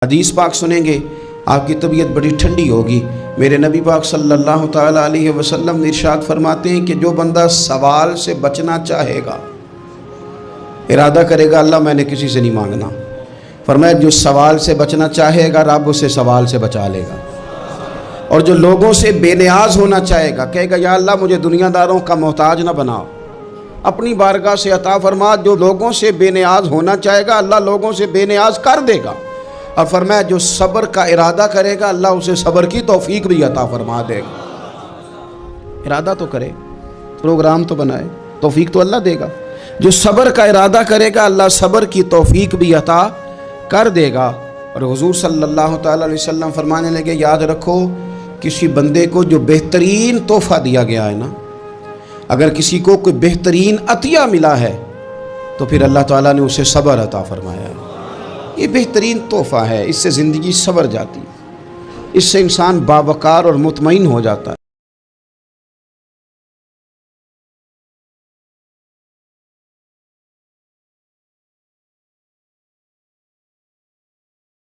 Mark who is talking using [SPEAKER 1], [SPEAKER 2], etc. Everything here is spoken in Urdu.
[SPEAKER 1] حدیث پاک سنیں گے آپ کی طبیعت بڑی ٹھنڈی ہوگی۔ میرے نبی پاک صلی اللہ تعالیٰ علیہ وسلم ارشاد فرماتے ہیں کہ جو بندہ سوال سے بچنا چاہے گا، ارادہ کرے گا اللہ میں نے کسی سے نہیں مانگنا، فرمایا جو سوال سے بچنا چاہے گا رب اسے سوال سے بچا لے گا، اور جو لوگوں سے بے نیاز ہونا چاہے گا کہے گا یا اللہ مجھے دنیا داروں کا محتاج نہ بناؤ، اپنی بارگاہ سے عطا فرما۔ جو لوگوں سے بے نیاز ہونا چاہے گا اللہ لوگوں سے بے نیاز کر دے گا، اور فرمایا جو صبر کا ارادہ کرے گا اللہ اسے صبر کی توفیق بھی عطا فرما دے گا۔ ارادہ تو کرے، پروگرام تو بنائے، توفیق تو اللہ دے گا۔ جو صبر کا ارادہ کرے گا اللہ صبر کی توفیق بھی عطا کر دے گا۔ اور حضور صلی اللہ تعالیٰ علیہ وسلم فرمانے لگے یاد رکھو کسی بندے کو جو بہترین تحفہ دیا گیا ہے نا، اگر کسی کو کوئی بہترین عطیہ ملا ہے تو پھر اللہ تعالیٰ نے اسے صبر عطا فرمایا ہے۔ یہ بہترین تحفہ ہے، اس سے زندگی سنور جاتی ہے، اس سے انسان باوقار اور مطمئن ہو جاتا ہے۔